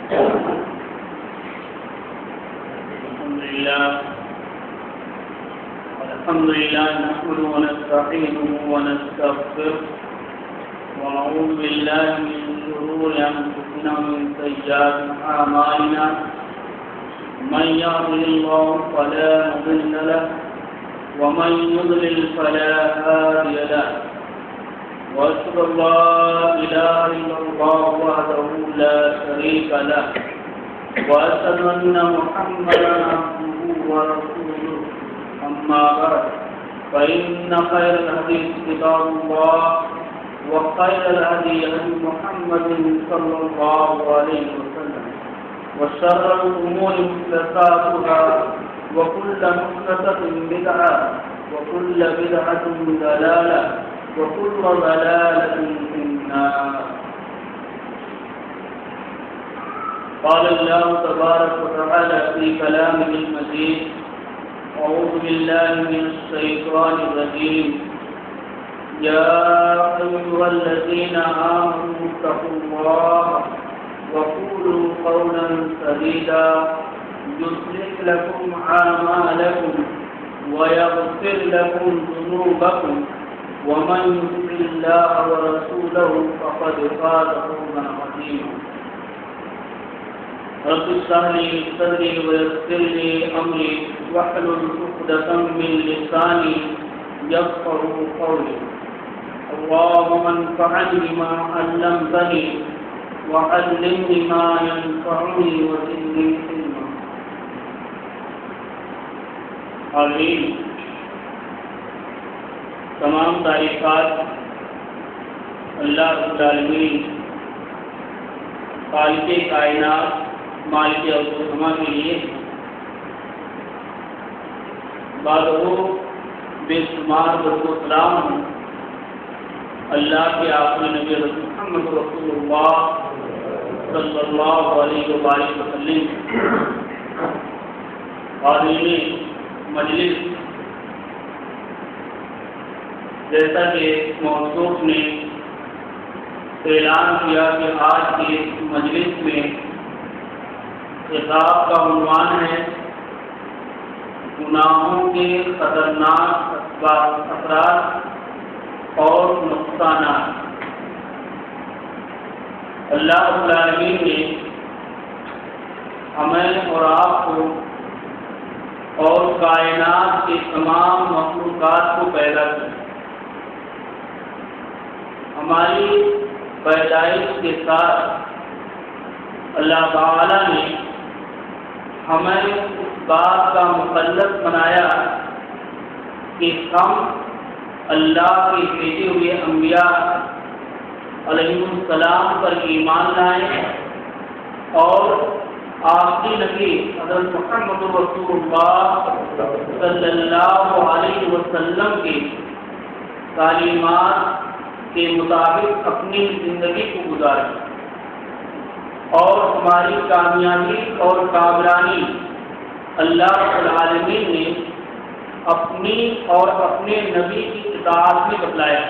الحمد لله نحمده ونستعينه ونستغفره ونعوذ بالله من شرور أنفسنا ومن سيئات أعمالنا من يهده الله فلا مضل له ومن يضلل فلا هادي له وأشهد أن لا إله إلا الله وحده لا شريك له وأشهد أن محمدا عبده ورسوله أما بعد فإن خير الحديث كتاب الله وخير الهدي هدي محمد صلى الله عليه وسلم وشر الأمور محدثاتها وكل محدثة بدعة وكل بدعة ضلالة وكل ضلالة في النار. قال الله تبارك وتعالى في كلامه المجيد: أعوذ بالله من الشيطان الرجيم. يا أيها الذين آمنوا اتقوا الله وقولوا قولا سديدا يصلح لكم أعمالكم ويغفر لكم ذنوبكم ومن يطع الله ورسوله فقد فاز فوزا عظيما. رب اشرح لي صدري ويسر لي أمري واحلل عقدة من لساني يفقهوا قولي. اللهم انفعني بما علمتني وعلمني ما ينفعني وزدني علما. آمین. تمام تعریفات اللہ رب العالمین خالق کائنات مالک السما کے لیے بعد بے شمار درود و سلام اللہ کے آخری نبی محمد رسول اللہ صلی اللہ علیہ وآلہ وسلم. حاضرین مجلس، جیسا کہ موضوع نے اعلان کیا کہ آج کے مجلس میں خطاب کا عنوان ہے گناہوں کے خطرناک اثرات اور نقصانات. اللہ رب العالمین نے ہمیں اور آپ کو اور کائنات کے تمام مخلوقات کو پیدا کیا. ہماری پیدائش کے ساتھ اللہ تعالی نے ہمیں اس بات کا مکلف بنایا کہ ہم اللہ کے بھیجے ہوئے انبیاء علیہ السلام پر ایمان لائیں اور آخری نبی حضرت محمد رسول اللہ صلی اللہ علیہ وسلم کی تعلیمات کے مطابق اپنی زندگی کو گزاریں. اور ہماری کامیابی اور کامرانی اللہ رب العالمین نے اپنی اور اپنے نبی کی اطاعت میں بتلایا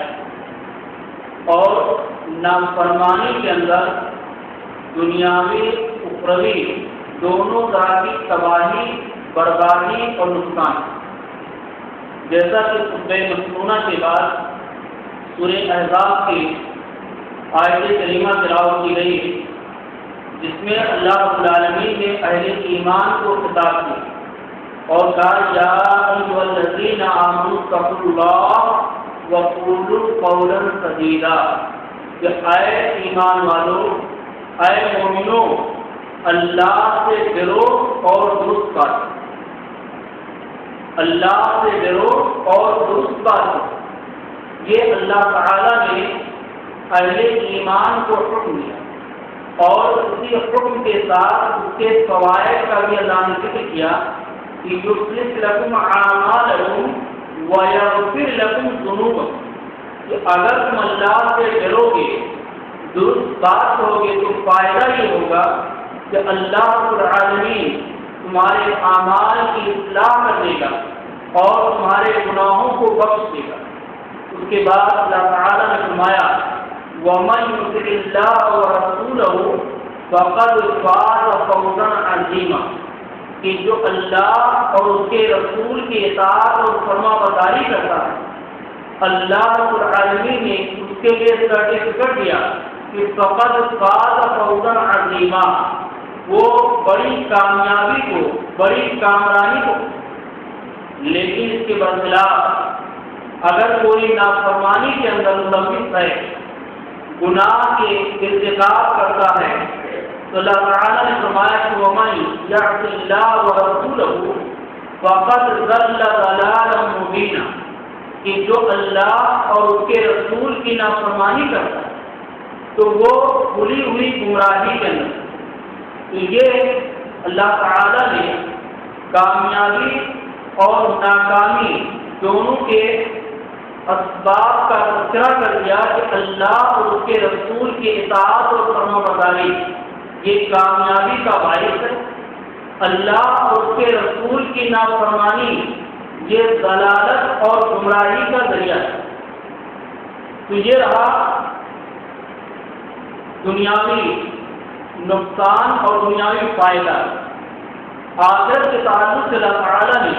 اور نافرمانی کے اندر دنیاوی اخروی دونوں طرح کی تباہی، بربادی اور نقصان. جیسا کہ خطبہ مسنونہ کے بعد سورہ احزاب کی آیت کریمہ تلاوت کی گئی جس میں اللہ رب العالمین نے اہل ایمان کو خطاب کیا اور کہا: یا ایھا الذین آمنوا اتقوا اللہ وقولوا قولا سدیدا. کہ اے ایمان والو، اے مومنو، اللہ سے ڈرو اور درست باتو. اللہ سے ڈرو اور درست باتو. یہ اللہ تعالی نے اہل ایمان کو حکم دیا اور اسی حکم کے ساتھ اس کے فوائد کا بھی اللہ نے ذکر کیا کہ یصلح لکم اعمالکم ویغفر لکم ذنوبکم. کہ اگر تم اللہ سے ڈرو گے، درست بات ہوگے، تو فائدہ یہ ہوگا کہ اللہ رب العالمین تمہارے اعمال کی اصلاح کر دے گا اور تمہارے گناہوں کو بخش دے گا. اس کے بعد اللہ تعالیٰ نے فرمایا: وَمَن يُطِعِ اللَّهَ وَرَسُولَهُ فقد فاز فوزا عظیما، کہ جو اللہ اور اس کے رسول کی اطاعت اور فرما برداری کرتا ہے، اللہ رب العالمین نے اس کے لیے سرٹیفکیٹ دیا کہ فقد فاز فوزا عظیما، وہ بڑی کامیابی کو، بڑی کامرانی کو۔ لیکن اس کے برخلاف اگر کوئی نافرمانی کے اندر ملوث ہے، گناہ کے ارتکاب کرتا ہے، تو اللہ تعالیٰ نے فرمایا کہ وَمَن يَعْصِ اللَّهَ وَرَسُولَهُ فَقَدْ ضَلَّ ضَلَالًا مُبِينًا، کہ جو اللہ اور اس کے رسول کی نافرمانی کرتا ہے تو وہ کھلی ہوئی گمراہی کے اندر۔ تو یہ اللہ تعالیٰ نے کامیابی اور ناکامی دونوں کے اسباب کا تذکرہ کر دیا کہ اللہ اور اس کے رسول کی اطاعت اور فرما برداری یہ کامیابی کا باعث ہے، اللہ اور اس کے رسول کی نافرمانی یہ ضلالت اور گمراہی کا ذریعہ ہے۔ تو یہ رہا دنیاوی نقصان اور دنیاوی فائدہ۔ آخرت کے تعلق سے اللہ تعالیٰ نے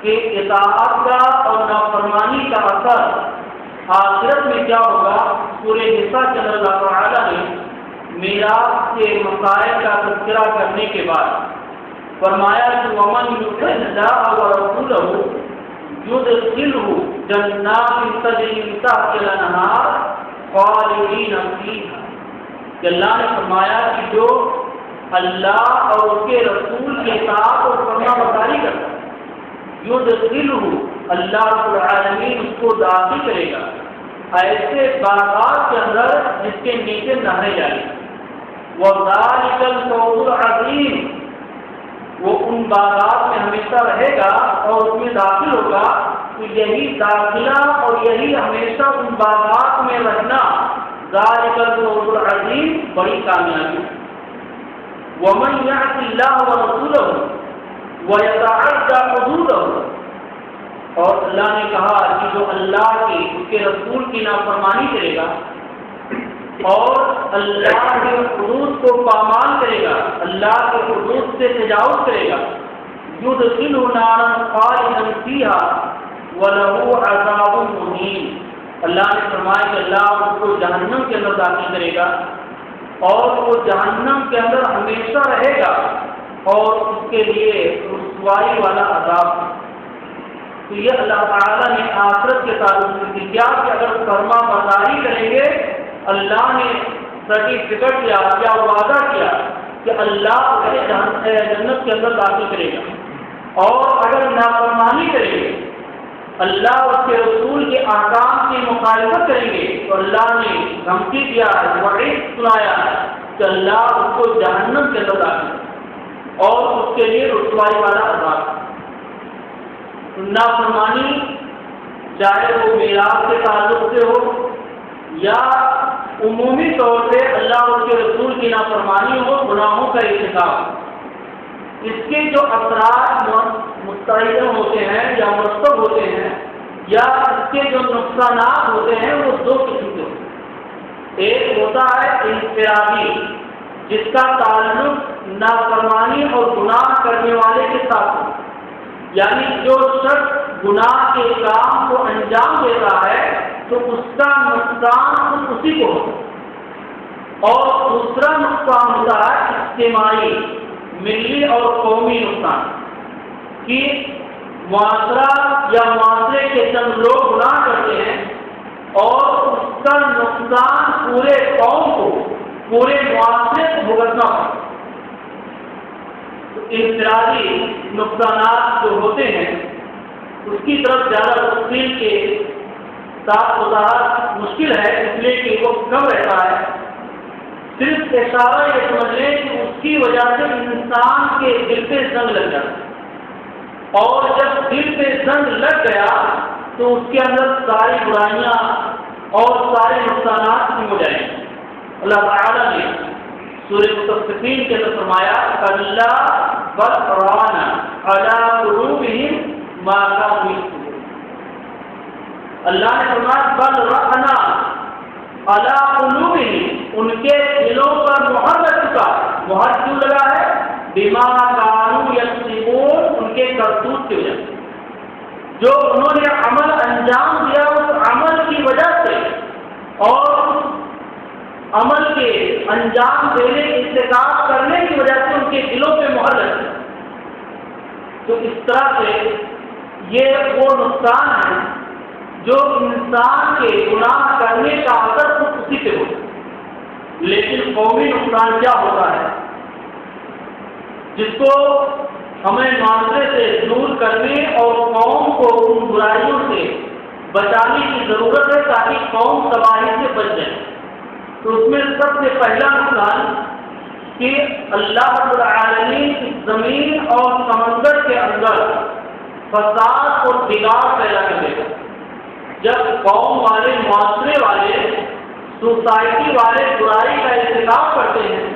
کہ اطاعت کا اور نافرمانی کا اثر آخرت میں کیا ہوگا، سورہ نساء کے اندر اللہ تعالیٰ نے میراث کے مسائل کا تذکرہ کرنے کے بعد فرمایا کہ وَمَن يُطِعِ اللَّهَ وَرَسُولَهُ يُدْخِلْهُ جَنَّاتٍ تَجْرِی مِن تَحْتِهَا الْأَنْہَارُ خَالِدِینَ فِیہَا، کہ اللہ نے فرمایا کہ جو اللہ اور اس کے رسول کی اطاعت اور فرما برداری کرتا ہے، یدخلہ، اللہ رب العالمین اس کو داخل کرے گا ایسے باغات کے اندر جس کے نیچے نہریں جائیں گی۔ وَذَلِکَ الْفَوْزُ الْعَظِیمُ، وہ ان باغات میں ہمیشہ رہے گا اور اس میں داخل ہوگا، تو یہی داخلہ اور یہی ہمیشہ ان باغات میں رہنا ذَلِکَ الْفَوْزُ الْعَظِیمُ بڑی کامیابی۔ وَمَن يَعْصِ اللَّهَ وَرَسُولَهُ وَيَتَعَدَّ حُدُودَهُ، اور اللہ نے کہا کہ جو اللہ کی، اس کے رسول کی نافرمانی کرے گا اور اللہ کے حدود کو پامال کرے گا، اللہ کے حدود سے تجاوز کرے گا، یدخلہ نارا خالدا فیہا ولہ عذاب مہین، اللہ نے فرمایا کہ اللہ اس کو جہنم کے اندر داخل کرے گا اور وہ جہنم کے اندر ہمیشہ رہے گا اور اس کے لیے رسوائی والا عذاب۔ تو یہ اللہ تعالیٰ نے آخرت کے تعلق سے کیا کہ اگر فرما برداری کریں گے، اللہ نے سرٹیفکیٹ دیا یا وعدہ کیا کہ اللہ اسے جنت کے اندر داخل کرے گا، اور اگر نافرمانی کریں گے، اللہ اور اس کے رسول کے احکام کی مخالفت کریں گے، تو اللہ نے دھمکی دیا ہے، وعید سنایا ہے کہ اللہ اس کو جہنم کے اندر داخل کرے اور اس کے لیے رسوائی والا عذاب۔ نافرمانی چاہے وہ میراث کے تعلق سے ہو یا عمومی طور سے اللہ اور اس کے رسول کی نافرمانی ہو، گناہوں کا ارتکاب، اس کے جو اثرات متعین ہوتے ہیں یا مرتب ہوتے ہیں یا اس کے جو نقصانات ہوتے ہیں وہ دو قسم کے ہوتے ہیں۔ ایک ہوتا ہے انفرادی، جس کا تعلق نافرمانی اور گناہ کرنے والے کے ساتھ ہو، یعنی جو شخص گناہ کے کام کو انجام دیتا ہے تو اس کا نقصان اسی کو ہوتا، اور دوسرا نقصان ہوتا ہے اجتماعی، ملی اور قومی نقصان، کہ معاشرہ یا معاشرے کے چند لوگ گناہ کرتے ہیں اور اس کا نقصان پورے قوم کو، پورے معاشرے کو بھگتنا پڑتا۔ انفرادی نقصانات جو ہوتے ہیں اس کی طرف زیادہ تفصیل کے ساتھ وضاحت مشکل ہے، اس لیے کہ وہ کم رہتا ہے۔ صرف اشارہ یہ سمجھ لیں کہ اس کی وجہ سے انسان کے دل پہ زنگ لگ جاتا ہے، اور جب دل پہ زنگ لگ گیا تو اس کے اندر ساری برائیاں اور سارے نقصانات ختم ہو جائیں گے۔ اللہ تعالیٰ نے سورہ مطففین کے اندر فرمایا کلا بل ران علی قلوبہم ما کانوا یکسبون، اللہ نے فرمایا بل ران علی قلوبہم، ان کے دلوں پر مہر لگ چکا، مہر کیوں لگا ہے؟ بما کانوا یکسبون، ان کے کرتوت کی وجہ سے، جو انہوں نے عمل انجام دیا اس عمل کی وجہ سے اور عمل کے انجام دینے کی استقامت کرنے کی وجہ سے ان کے دلوں پہ مہر لگی۔ تو اس طرح سے یہ وہ نقصان ہے جو انسان کے گناہ کرنے کا اثر خود اسی پہ ہوتا ہے۔ لیکن قومی نقصان کیا ہوتا ہے جس کو ہمیں معاشرے سے دور کرنے اور قوم کو ان برائیوں سے بچانے کی ضرورت ہے تاکہ قوم تباہی سے بچ جائے۔ تو اس میں سب سے پہلا نقصان کہ اللہ رب العالمین اس زمین اور سمندر کے اندر فساد اور بگاڑ پیدا کر دے گا۔ جب قوم والے، معاشرے والے، سوسائٹی والے برائی کا ارتکاب کرتے ہیں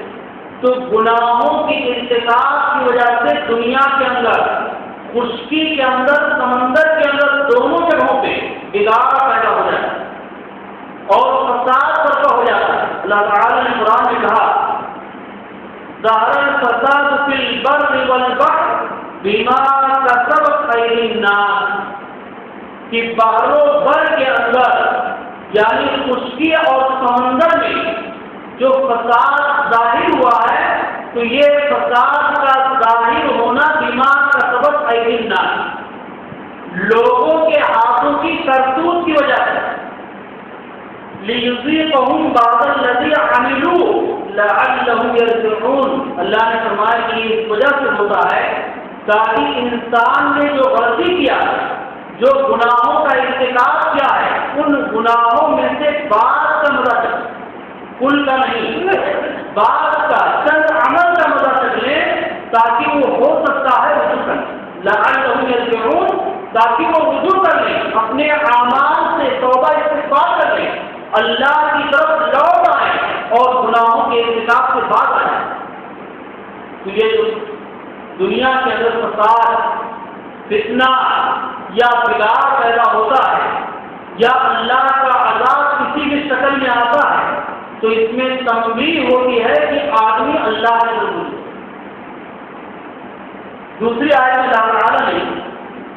تو گناہوں کی ارتکاب کی وجہ سے دنیا کے اندر، خشکی کے اندر، سمندر کے اندر، دونوں جگہوں پہ بگاڑ پیدا ہو جاتا ہے اور فساد برپا ہو جاتا ہے۔ اللہ تعالیٰ نے قرآن میں کہا ظہر الفساد فی البر والبحر بما کسبت ایدی الناس، کہ بحر و بر کے اندر یعنی خشکی اور سمندر میں جو فساد ظاہر ہوا ہے تو یہ فساد کا ظاہر ہونا بما کسبت ایدی الناس، لوگوں کے ہاتھوں کی کرتوت کی وجہ سے، لِيُذِيقَهُمْ بَعْضَ الَّذِي عَمِلُوا لَعَلَّهُمْ يَرْجِعُونَ۔ اللہ نے فرمایا کہ اس وجہ سے ہوتا ہے تاکہ انسان نے جو غلطی کیا، جو گناہوں کا ارتکاب کیا ہے، ان گناہوں میں سے بعض کا مزہ چکے، کل کا نہیں، بعض کا، چند عمل کا مزہ چک لے تاکہ وہ ہو سکتا ہے رجوع کر لیں، لعلہم یرجعون، تاکہ وہ رجوع کر لیں، اپنے اعمال سے توبہ استغفار کر لیں، اللہ کی طرف لوٹ آئیں اور گناہوں کے ارتکاب سے باز آئیں۔ تو یہ جو دنیا کے اندر فساد، فتنہ یا بگاڑ پیدا ہوتا ہے یا اللہ کا عذاب کسی بھی شکل میں آتا ہے تو اس میں تنبیہ ہوتی ہے کہ آدمی اللہ کے رسول۔ دوسری آیت میں اللہ تعالیٰ نے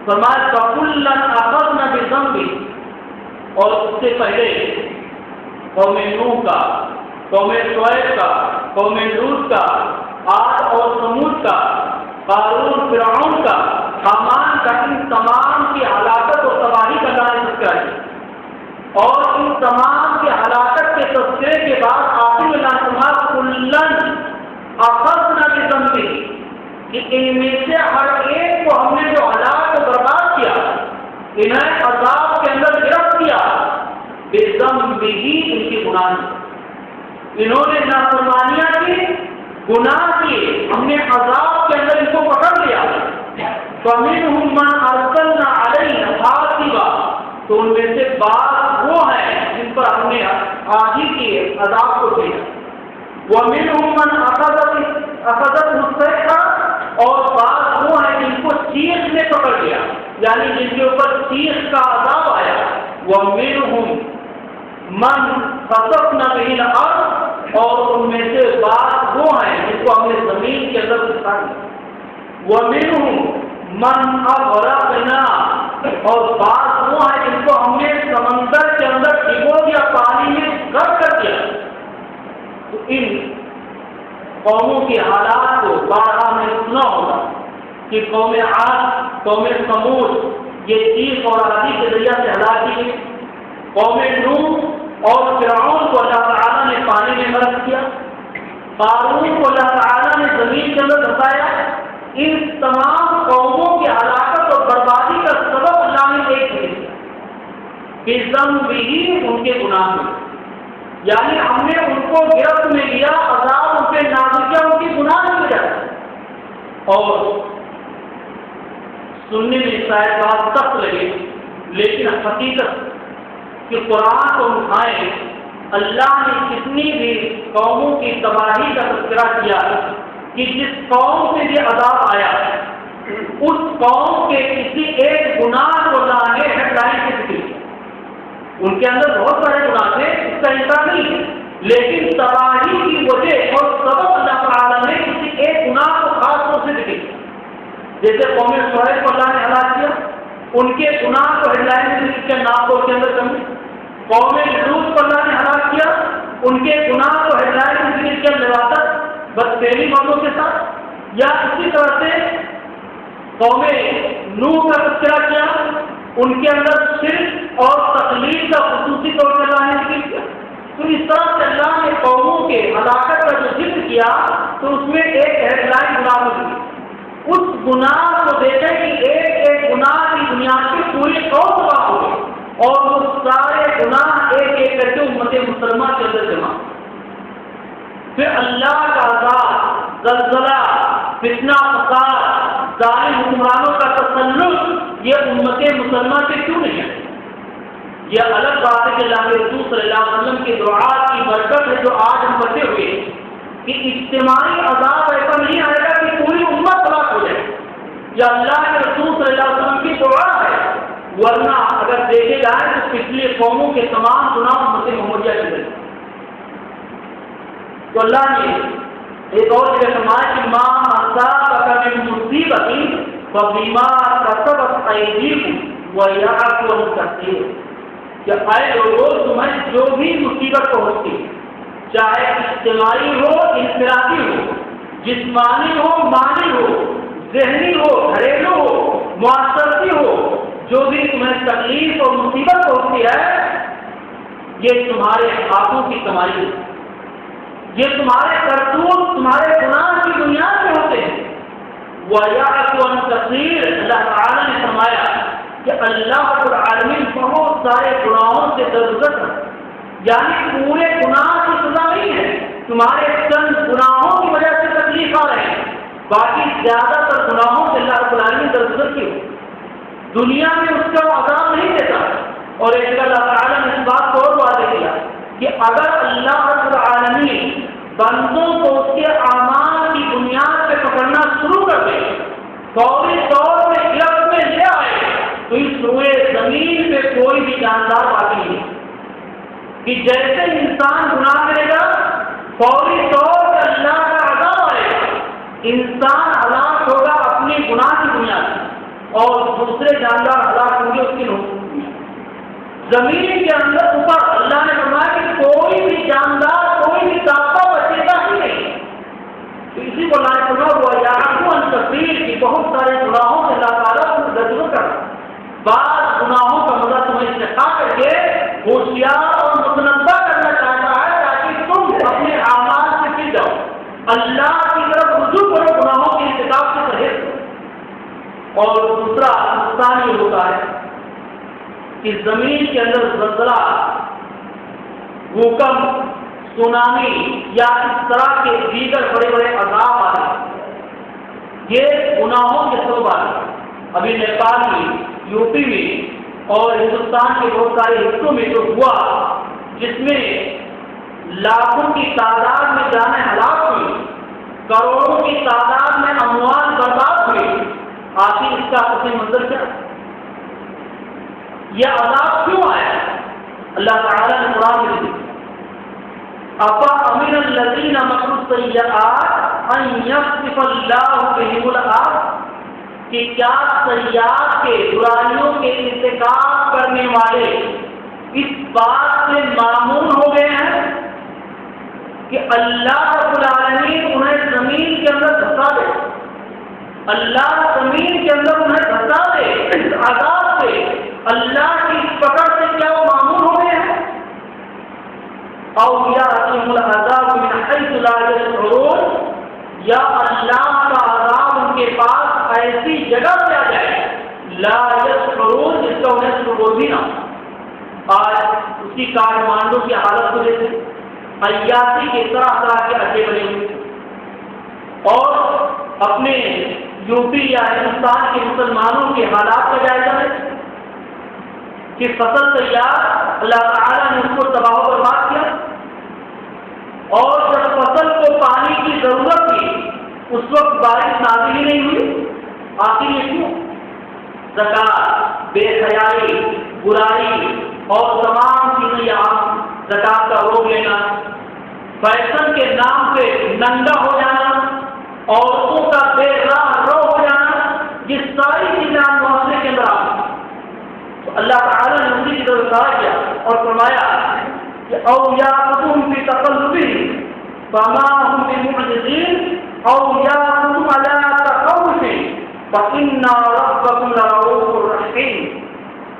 فرمایا فَكُلًّا أَخَذْنَا بِذَنبِهِ، اور اس سے پہلے قوم نوح کا، قوم شعیب کا، قوم لوط کا، عاد اور ثمود کا، قارون، فرعون کا، حامان کا، ان تمام کی ہلاکت اور تباہی کا تذکرہ ہے۔ اور ان تمام کی ہلاکت کے تذکرے کے بعد آخر میں اللہ فرمایا کلن اخذنا بذنبہ، کہ ان میں سے ہر ایک کو ہم نے جو ہلاک و برباد کیا، انہیں عذاب کے اندر گرفت کیا، بذنبہ، ان کی گناہ، انہوں نے نافرمانیاں کی، گناہ کیے، ہم نے عذاب کے اندر ان کو پکڑ لیا۔ فَمِنْهُمْ مَنْ أَرْسَلْنَا عَلَيْهِ حَاصِبًا، تو ان میں سے بعض وہ ہیں جن پر ہم نے آندھی کی عذاب کو دیا۔ وَمِنْهُمْ مَنْ أَخَذَتْهُ الصَّيْحَةُ، اور بعض وہ ہیں جن کو چیخ نے پکڑ لیا، یعنی جن کے اوپر چیخ کا عذاب آیا۔ وَمِنْهُمْ مَنْ خَسَفْنَا بِهِ الْأَرْضَ، اور ان میں سے بعض وہ ہیں جن کو ہم نے زمین کے اندر دھسا دیا۔ وَمِنْهُمْ مَنْ أَغْرَقْنَا، اور بعض وہ ہیں جن کو ہم نے سمندر کے اندر ڈبو دیا، پانی میں غرق کر دیا۔ تو ان قوموں کے حالات کو بارہا میں سنا ہوگا کہ قوم عاد، قوم ثمود یہ چیخ اور آندھی کے ذریعہ سے ہلاک کی گئی، قوم نوح اور فرعون کو اللہ تعالیٰ نے پانی میں غرق کیا، قارون کو اللہ تعالیٰ نے زمین کے اندر دھسایا۔ ان تمام قوموں کی ہلاکت اور بربادی کا سبب اللہ نے ایک ہے کہ ذنبہ، ان کے گناہ میں، یعنی ہم نے ان کو گرفت میں لیا، عذاب ان پہ نازل کیا ان کی گناہ کی وجہ سے۔ اور سننے میں شاید بات سخت لگے لیکن حقیقت کہ قرآن کو اٹھائیں، اللہ نے کتنی بھی قوموں کی تباہی کا تذکرہ کیا کہ جس قوم سے بھی عذاب آیا اس قوم کے کسی ایک گناہ کو اللہ نے ہیڈ لائن سے ذکر کیا۔ ان کے اندر بہت سارے گناہ تھے، اس کا انکار نہیں ہے، لیکن تباہی کی وجہ اور سبب اللہ تعالیٰ جیسے قوم شعیب کو اللہ نے ہلاک کیا، ان کے گناہ کو ہیڈ لائن میں لکھ کے ناپتول کے اندر کمی۔ قوم لوط کو اللہ نے ہلاک کیا، ان کے گناہ کو ہیڈ لائن میں لکھ کے لواطت بس پہلی مردوں کے ساتھ۔ یا اسی طرح سے قوم نوح کا تذکرہ کیا، ان کے اندر شرک اور تقلید کا خصوصی طور پر اللہ نے ذکر کیا۔ تو اس طرح سے اللہ نے قوموں کے ہلاکت کا جو ذکر کیا تو اس میں ایک ہیڈ لائن گناہ ہوگی۔ اس گناہ کو دیکھیں کہ ایک ایک گناہ کی بنیاد پہ پوری قوم تباہ ہو گئی اور وہ سارے گناہ ایک ایک کر کے امت مسلمہ کے اندر جمع۔ پھر اللہ کا عذاب، زلزلہ، فتنہ فساد، ظالم حکمرانوں کا تسلط یہ امت مسلمہ سے کیوں نہیں ہے؟ یہ الگ بات ہے کہ اللہ کے رسول صلی اللہ علیہ وسلم کی دعات کی برکت ہے جو آج ہم کرتے ہوئے کہ اجتماعی عذاب ایسا نہیں آئے گا کہ پوری امت ہلاک ہو جائے۔ یہ اللہ کے رسول صلی اللہ علیہ وسلم کی دعا ہے، ورنہ اگر دیکھے جائے تو پچھلی قوموں کے تمام گناہ امت محمدیہ کی وجہ۔ تو اللہ نے ایک اور جگہ فرمایا کہ ماں اصابک من مصیبت فبما کسبت ایدیکم ویعفو عن کثیر، کہ اے لوگوں تمہیں جو بھی مصیبت پہنچتی چاہے اجتماعی ہو، انفرادی ہو، جسمانی ہو، مالی ہو، ذہنی ہو، گھریلو ہو، معاشرتی ہو، جو بھی تمہیں تکلیف اور مصیبت پہنچتی ہے یہ تمہارے ہاتھوں کی کمائی ہے، یہ تمہارے کرتوت، تمہارے گناہ کی بنیاد پہ ہوتے ہیں۔ وَيَعْفُو عَن كَثِيرٍ، اللہ تعالیٰ نے فرمایا کہ اللہ رب العالمین بہت سارے گناہوں سے درگزر ہے، یعنی پورے گناہ کی سزا نہیں ہے، تمہارے چند گناہوں کی وجہ سے تکلیف آ رہے ہیں، باقی زیادہ تر گناہوں سے اللہ رب العالمین درگزر کیوں دنیا میں اس کا عذاب نہیں دیتا۔ اور ایک جگہ اللہ تعالیٰ نے اس بات کو اور واضح کیا کہ اگر اللہ رب العالمین بندوں کو اس کے اعمال کی بنیاد پہ پکڑنا شروع کر دے، فوری طور پہ گرفت میں لے آئے، تو اس روئے زمین پہ کوئی بھی جاندار باقی نہیں، کہ جیسے انسان گناہ کرے گا فوری طور پہ اللہ کا عذاب آئے گا، انسان ہلاک ہوگا اپنی گناہ کی بنیاد اور دوسرے جاندار ہلاک ہوں گے اس کی نوٹ۔ زمین کے اندر اوپر اللہ نے فرمایا کہ کوئی بھی جاندار، کوئی بھی دابہ بچے گا ہی نہیں۔ تو اسی کو اللہ نے فرمایا ہوا یعفو عن کثیر کی بہت سارے گناہوں سے اللہ تعالیٰ کو درگزر کر بعض گناہوں کا مزہ تمہیں استحقاق کر کے ہوشیار اور متنبع کرنا چاہتا ہے تاکہ تم اپنے اعمال سے گر جاؤ، اللہ کی طرف رجوع کرو، گناہوں کے ارتکاب سے پرہیز کرو۔ اور دوسرا نقصان یہ ہوتا ہے کہ زمین کے اندر زلزلہ، بھوکمپ، سونامی یا اس طرح کے دیگر بڑے بڑے عذاب آ رہے ہیں، یہ گناہوں کے سبب آ رہے ہیں۔ ابھی نیپال میں، یو پی میں اور ہندوستان کے بہت سارے حصوں میں جو ہوا، جس میں لاکھوں کی تعداد میں جانیں ہلاک ہوئی، کروڑوں کی تعداد میں اموال برباد ہوئی، آخر اس کا پس منظر کیا؟ یہ عذاب کیوں آیا؟ اللہ تعالیٰ نے قرآن میں لکھا أَفَأَمِنَ الَّذِينَ مَكَرُوا السَّيِّئَاتِ أَن يَخْسِفَ اللَّهُ بِهِمُ الْأَرْضَ، کہ کیا سیئات کے، برائیوں کے ارتکاب کرنے والے اس بات سے معمون ہو گئے ہیں کہ اللہ رب العالمین انہیں زمین کے اندر دھسا دے، اللہ زمین کے اندر انہیں دھسا دے اس عذاب سے، اللہ کی پکڑ سے کیا وہ معمول ہو گئے ہیں؟ او یاتیہم العذاب من حیث لا یشعرون، یا اللہ کا عذاب ان کے پاس ایسی جگہ پہ آ جائے لا یشعرون جس کا انہیں شعور بھی نہ ہو۔ آج اسی کارمانڈو کی حالت کو دیکھیں، عیاسی کے طرح طرح کے اڈے بنے ہوئے، اور اپنے یو پی یا ہندوستان کے مسلمانوں کے حالات کا جائزہ لیں کہ فصل تیار، اللہ تعالیٰ نے اس کو تباہ و برباد کیا، اور جب فصل کو پانی کی ضرورت تھی اس وقت بارش نازل ہی نہیں ہوئی۔ آخر یہ کیوں؟ زکات، بے حیائی، برائی اور تمام چیزیں عام، زکات کا روک لینا، فیشن کے نام پہ ننگا ہو جانا، عورتوں کا بے راہ رو ہو جانا، یہ ساری چیزیں آپ معاشرے کے اندر آ گئی. تو اللہ تعالیٰ نے اسی کی طرف اشارہ کیا اور فرمایا کہ او یاخذہم فی تقلبہم فما هم بمعجزین او یاخذہم علی تخوف فإن ربکم لرؤوف رحیم.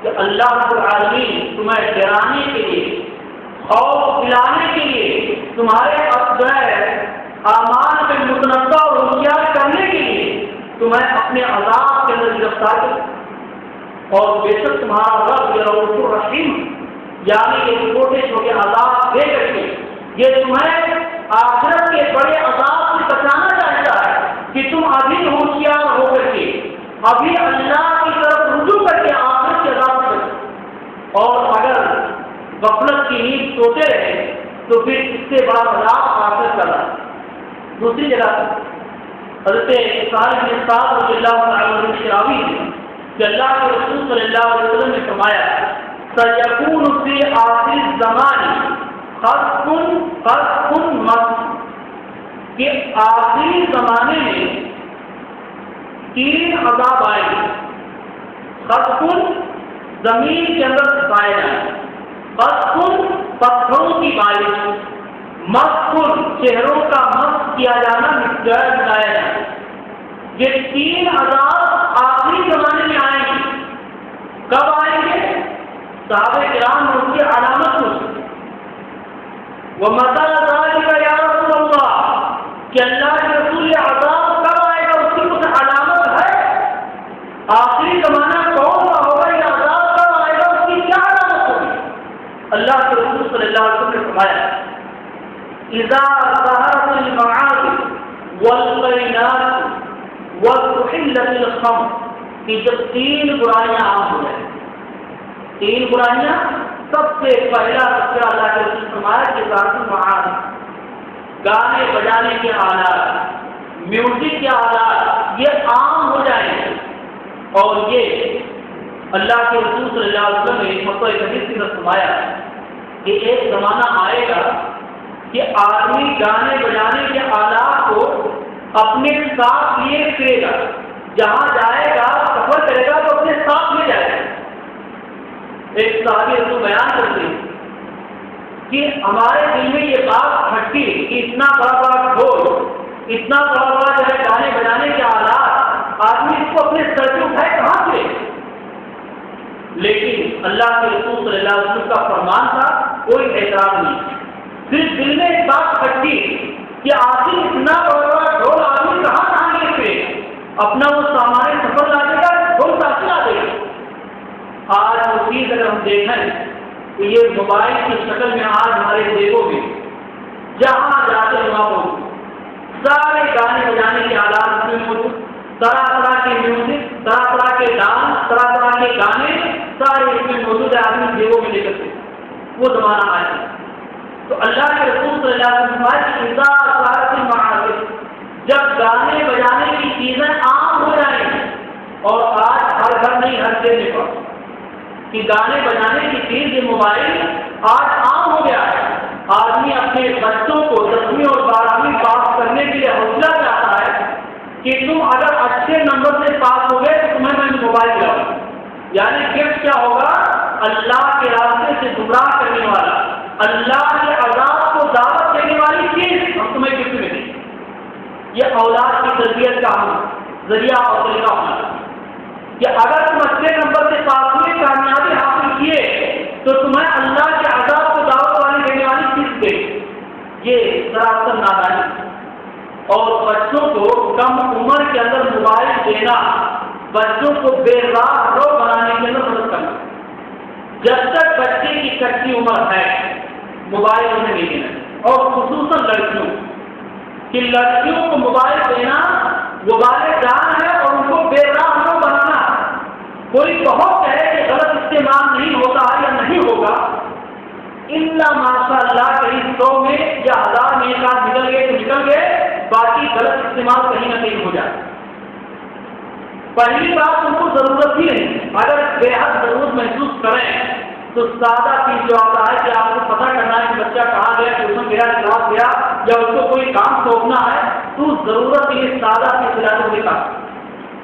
کہ اللہ رب العالمین تمہیں ڈرانے کے لیے، خوف دلانے کے لیے، تمہارے اعمال میں متنوع اور ہوشیار کرنے کے لیے تمہیں اپنے عذاب کے اندر گرفتار کر، اور بے شک تمہارا رب رؤوف الرحیم، یعنی یہ چھوٹے چھوٹے عذاب دے کر کے یہ تمہیں آخرت کے بڑے عذاب سے بچانا چاہتا ہے کہ تم ابھی ہوشیار ہو کر کے ابھی اللہ کی طرف رجوع کر کے آخرت کے عذاب سے بچو. اور اگر غفلت کی نیند سوتے رہے تو پھر اس سے بڑا عذاب آخرت کر رہا ہے. دوسری جگہ حضرت سہل بن سعد رضی اللہ تعالی عنہ سے راوی ہے کہ اللہ کے رسول صلی اللہ علیہ وسلم نے فرمایا سیکون فی آخر الزمان خسف مسح، کہ آخری زمانے میں 3 عذاب آئے گے. خسف زمین کے اندر سفائے جائیں، خسف پتھروں کی بارش، مسح چہروں کا مسح کیا جانا، مٹایا جانا. یہ 3 عذاب آخری زمانے میں آئیں گے. کب آئیں گے؟ صحابہ کرام نے اس کی علامت پوچھی وَمَتَى ذَلِكَ يَا رَسُولَ اللَّهِ، کہ اللہ کے رسول یہ عذاب کب آئے گا، اس کی کچھ علامت ہے؟ آخری زمانہ کون سا ہوگا، یہ عذاب کب آئے گا، اس کی کیا علامت ہوگی؟ اللہ کے رسول صلی اللہ علیہ وسلم نے فرمایا اِذَا ظَهَرَتِ الْمَعَاصِي وَالْبَيِّنَاتُ وَاسْتُحِلَّتِ الْخَمْرُ، کہ جب 3 برائیاں عام ہو جائیں. 3 برائیاں، سب سے پہلا سچا اللہ کے رسول فرمایا کہ ذات المعاد، گانے بجانے کے آلات، میوزک کے آلات یہ عام ہو جائیں گے. اور یہ اللہ کے رسول صلی اللہ علیہ وسلم نے مطلب حدیث کی طرف فرمایا کہ ایک زمانہ آئے گا کہ آدمی گانے بجانے کے آلات کو اپنے ساتھ لیے پھرے گا، جہاں جائے گا سفر کرے گا تو اپنے ساتھ لے جائے گا. ایک صحابی اس کو بیان کرتے ہیں کہ ہمارے دل میں یہ بات کھٹی کہ اتنا بڑا بڑا ڈھول، اتنا بڑا بڑا جو ہے گانے بجانے کے آلات، آدمی اس کو اپنے سر سے اٹھائے کہاں سے؟ لیکن اللہ کے رسول صلی اللہ علیہ وسلم کا فرمان تھا، کوئی اعتراض نہیں. صرف دل میں ایک بات کھٹی کہ آخر اتنا بڑا بڑا ڈھول آدمی کہاں لے پہ اپنا وہ سامان سفر لا دے گا، ڈھول کافی لا دے گا. آج وہ چیز اگر ہم دیکھیں تو یہ موبائل کی شکل میں آج ہمارے دیکھو گے، جہاں جاتے ہیں وہاں موجود، سارے گانے بجانے کے آلات اس میں موجود، طرح طرح کے میوزک، طرح طرح کے ڈانس، طرح طرح کے گانے سارے اس میں موجود ہے. آدمی دیکھو میں لے کرتے وہ زمانہ آیا. تو اللہ کے رسول صلی اللہ علیہ وسلم جب گانے بجانے کی چیزیں عام ہو جائیں گی، اور آج ہر گھر نہیں ہر جگہ پر کہ گانے بجانے کی چیز یہ موبائل آج عام ہو گیا ہے. آدمی اپنے بچوں کو 10ویں اور 12ویں پاس کرنے کے لیے حوصلہ چاہتا ہے کہ تم اگر اچھے نمبر سے پاس ہو گئے تو تمہیں میں موبائل دلاؤں. یعنی گفٹ کیا ہوگا؟ اللہ کے راستے سے گمراہ کرنے والا، اللہ کے عذاب کو دعوت دینے والی چیز ہم تمہیں گفٹ میں دیں. یہ اولاد کی تربیت کا ذریعہ اور طریقہ ہونا کہ اگر تم اچھے نمبر سے پاس ہوئے، کامیابی حاصل کیے تو تمہیں اللہ کے عذاب کو دعوت والی دینے والی چیز دے. یہ سراسر نادانی. اور بچوں کو کم عمر کے اندر موبائل دینا بچوں کو بے راہ رو بنانے کے اندر مدد کرنا. جب تک بچے کی کچی عمر ہے موبائل انہیں نہیں دینا. اور خصوصاً لڑکیوں کہ لڑکیوں کو موبائل دینا وبال جان ہے اور ان کو بے راہ رو بنانا. کوئی بہت ہے کہ غلط استعمال نہیں ہوتا یا نہیں ہوگا، الا ماشاء اللہ کہیں 100 میں یا 1000 میں ایک آدھ نکل گئے تو نکل گئے، باقی غلط استعمال کہیں نہ کہیں ہو جائے. پہلی بات ان کو ضرورت ہی نہیں. اگر بے حد ضرورت محسوس کریں تو سادہ چیز جو آتا ہے کہ آپ کو پتہ کرنا ہے کہ بچہ کہاں گیا، ٹیوشن گیا، کلاس گیا، یا اس کو کوئی کام سونپنا ہے تو ضرورت یہ سادہ چیز دلانے کے لیے.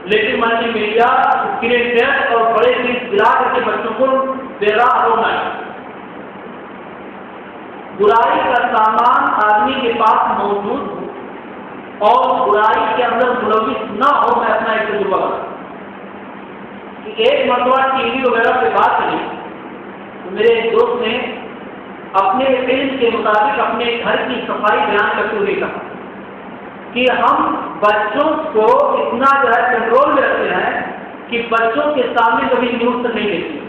لیکن ملٹی میڈیا اسکرین ٹیسٹ اور بڑے چیز گرا کر کے بچوں کو بےراہ ہونا ہے۔ برائی کا سامان آدمی کے پاس موجود ہو اور برائی کے اندر ملوث نہ ہو۔ میں اپنا ایک تجربہ بتاؤں کہ ایک مرتبہ ٹی وی وغیرہ پہ بات چلی تو میرے ایک دوست نے اپنے علم کے مطابق اپنے گھر کی صفائی بیان کرتے ہوئے کہا کہ ہم بچوں کو اتنا جو ہے کنٹرول میں رکھتے ہیں کہ بچوں کے سامنے کبھی نیوز نہیں دیکھتے،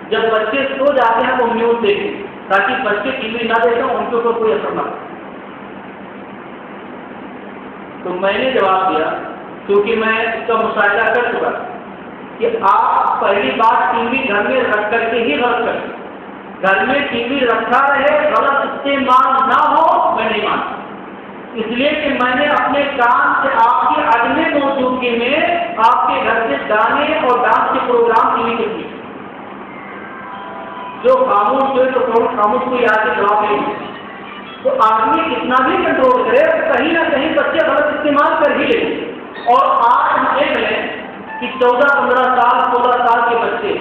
جب بچے سو جاتے ہیں وہ نیوز دیکھتے تاکہ بچے ٹی وی نہ دیکھیں ان کے اوپر کوئی اثر نہ ہو۔ تو میں نے جواب دیا، کیونکہ میں اس کا مشاہدہ کر چکا کہ آپ پہلی بات ٹی وی گھر میں رکھ کر کے ہی غلط کریں، گھر میں ٹی وی رکھا رہے غلط استعمال نہ ہو میں نہیں مانتا، اس لیے کہ میں نے اپنے کام سے آپ کی عدم موجودگی میں آپ کے گھر سے گانے اور ڈانس کے پروگرام ٹی وی کے کیے، جو خاموش ہوئے تو خاموش کو یاد کے جواب نہیں، تو آدمی کتنا بھی کنٹرول کرے کہیں نہ کہیں بچے غلط استعمال کر ہی لیں۔ اور آج ہم دیکھ لیں کہ 14-15 سال 16 سال کے بچے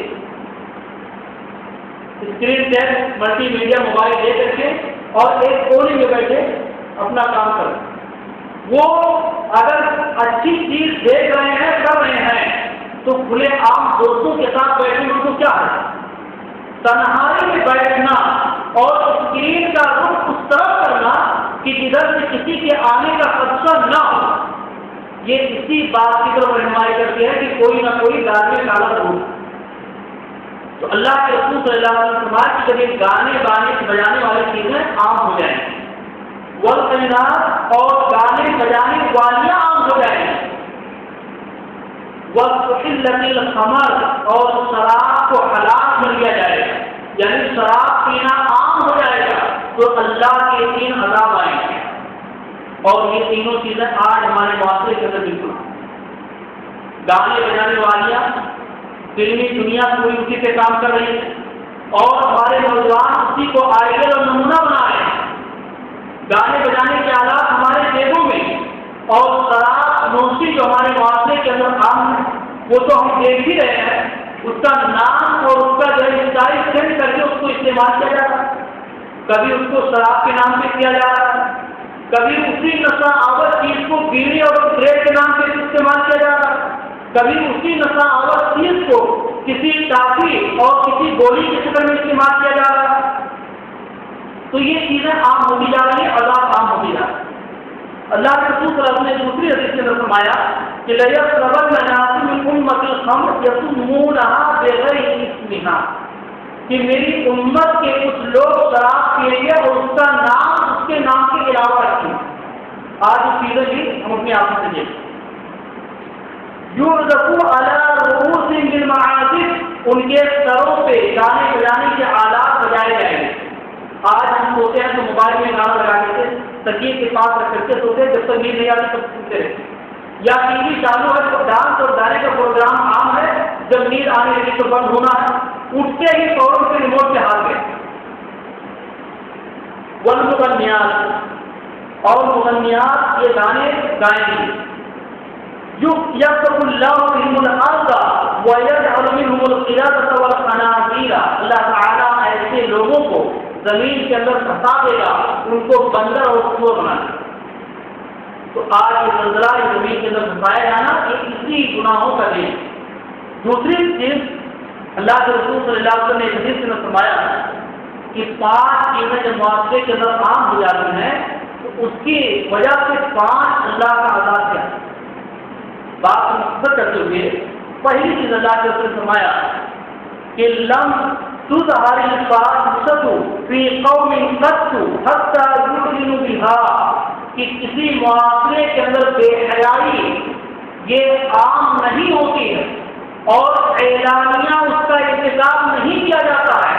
screen test multi media mobile لے کر کے اور ایک کونے میں بیٹھے اپنا کام کر، وہ اگر اچھی چیز دیکھ رہے ہیں کر رہے ہیں تو کھلے عام دوستوں کے ساتھ بیٹھے ان کو کیا ہے، تنہائی میں بیٹھنا اور اسکرین کا رخ اس طرف کرنا کہ جدھر سے کسی کے آنے کا خدشہ نہ ہو، یہ اسی بات کی طرف رہنمائی کرتی ہے کہ کوئی نہ کوئی دھارمک حالت ہو۔ تو اللہ کے رسول صلی اللہ علیہ وسلم کی جب یہ گانے بجانے والی چیزیں عام ہو جائیں، والقینات اور گانے بجانے والیاں عام ہو جائیں، وَقِلَّةِ الْخَمْرِ اور شراب کو حلال کر دیا جائے گا، یعنی شراب پینا عام ہو جائے گا، تو اللہ کے 3 عذاب آئیں گے۔ اور یہ تینوں چیزیں آج ہمارے معاشرے کے اندر بالکل، گانے بجانے والیاں فلمی دنیا پوری اسی پہ کام کر رہی ہے اور ہمارے نوجوان اسی کو آئیڈل اور نمونہ بنا رہے ہیں۔ گانے بجانے کے آلات ہمارے جیبوں میں اور شراب نوشی جو ہمارے معاشرے کے اندر عام ہے وہ تو ہم دیکھ ہی رہے ہیں، اس کا نام اور اس کا جو ہے سینڈ کر کے اس کو استعمال کیا جا رہا ہے، کبھی اس کو شراب کے نام پہ کیا جا رہا ہے، کبھی اسی نشہ آور چیز کو بیڑی اور بریڈ کے نام پہ استعمال کیا جا رہا ہے، کبھی اسی نشہ آور چیز کو کسی ٹافی اور کسی گولی کی شکل میں استعمال کیا جا رہا ہے۔ تو یہ چیزیں عام ہوتی جا رہی ہیں، عذاب عام ہوتی جا رہی ہے۔ اللہ کے رسول صلی اللہ علیہ وسلم نے دوسری حدیث میں فرمایا کہ لَيَشْرَبَنَّ النَّاسُ مِنْ أُمَّتِ الْخَمْرَ يَسُمُّونَهَا بِغَيْرِ اسْمِهَا، کہ میری امت کے کچھ لوگ شراب پیئیں گے اور اس کا نام اس کے نام کے علاوہ رکھیں گے۔ آج اس چیزیں بھی ہم اپنی آنکھوں سے دیکھیں، يُعْزَفُ عَلَى رُؤُوسِهِمْ بِالْمَعَازِفِ، ان کے سروں پہ گانے بجانے کے آلات بجائے جائیں گے۔ آج ہم سوتے ہیں تو موبائل میں گانا لگا کے تکیے کے پاس رکھ کر کے سوتے ہیں، جب تک نیند نہیں آتی تب سنتے رہتے، یا ٹی وی چالو ہے تو ڈانس اور گانے کا پروگرام عام ہے، جب نیند آنے لگی تو بند ہونا ہے، اٹھتے ہی فوراً سے ریموٹ کے ہاتھ گئے۔ والمغنیات، اور مغنیات یہ گانے گائیں گی، يَخْسَفُ اللَّهُ بِهِمُ الْأَرْضَ وَيَجْعَلُ مِنْهُمُ الْقِرَادَةَ وَالْخَنَازِيرَ، اللہ تعالیٰ ایسے لوگوں کو زمین کے اندر پھنسا دے گا، ان کو بندر اور سور بنا دے گا۔ تو آج یہ زلزلہ زمین کے اندر پھنسایا جانا یہ اسی گناہوں کا دین۔ دوسری چیز اللہ کے رسول صلی اللہ علیہ وسلم نے حدیث میں فرمایا کہ 5 چیزیں جب معاشرے کے اندر عام ہو جاتی ہیں تو اس کی وجہ سے 5 اللہ کا عذاب کیا ہے۔ بات کو مقصد کرتے ہوئے پہلی چیز اللہ کے رسول نے فرمایا کہ لم تظہر الفاحشۃ فی قوم قط حتی یعلنوا بها، کہ کسی معاشرے کے اندر بے حیائی یہ عام نہیں ہوتی ہے اور اعلانیہ اس کا ارتکاب نہیں کیا جاتا ہے،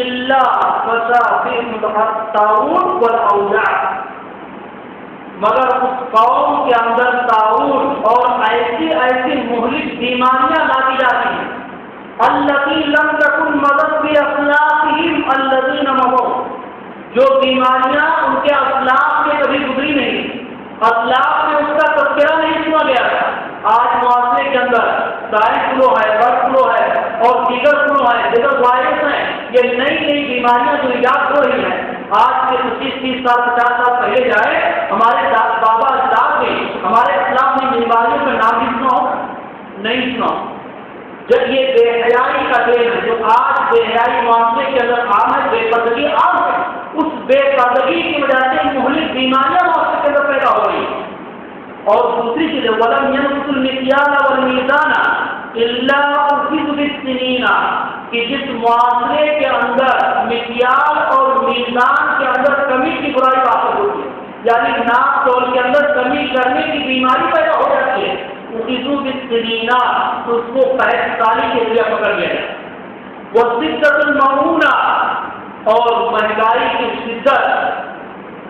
الا فشا فیہم الطاعون والاوجاع، مگر اس قوم کے اندر طاعون اور ایسی مہلک بیماریاں لاتی جاتی ہیں، التی لم تکن مضت بأخلاقہم الذین مضوا، جو بیماریاں ان کے اخلاق میں کبھی گزری نہیں، اخلاق میں اس کا تذکرہ نہیں سنا گیا تھا، آج معاشرے کے اندر سوائن فلو ہے، برڈ فلو ہے اور دیگر فلو ہے، دیگر وائرس ہیں، یہ نئی نئی بیماریاں جو ایجاد ہو رہی ہیں. آج سے 25-30 سال 50 سال پہلے جائے ہمارے بابا اجداد نے ہمارے اسلام میں بیماریوں کا نام بھی سنا ہو نہیں سنا. جب یہ بے حیائی کا دین ہے جو آج بے حیائی معاشرے کے اندر عام ہے، بے پردگی عام ہے، اس بے پردگی کی وجہ سے مہلک بیماریاں معاشرے کے اندر پیدا ہو رہی ہیں. اور دوسری چیز وَلَمْ يَنْقُصُ الْمِكْيَالَ وَالْمِيزَانَ إِلَّا أُخِذُ بِالسِّنِينَ کہ جس معاشرے کے اندر مکیال اور میزان کے اندر کمی کی برائی واقع ہوتی ہے، یعنی ناپ تول کے اندر کمی کرنے کی بیماری پیدا ہو جاتی ہے، اُخِذُ بِالسِّنِينَ اس کو 65 سالی کے لیے پکڑ لیا جائے. وَالصِّدَّةُ الْمَوْنَةُ اور مہنگائی کی شدت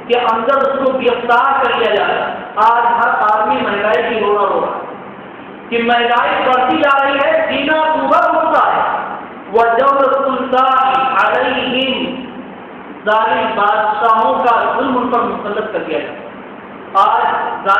کے اندر اس کو گرفتار کر لیا جائے. آج ہر آدمی مہنگائی کی رو رہا کہ مہنگائی بڑھتی جا رہی ہے، جینا دوبھر ہوتا ہے. وَجَوْرُ السُّلْطَانِ عَلَيْهِمْ ظالم بادشاہوں کا ظلم ان پر مسلط کر دیا جائے. آج ظالم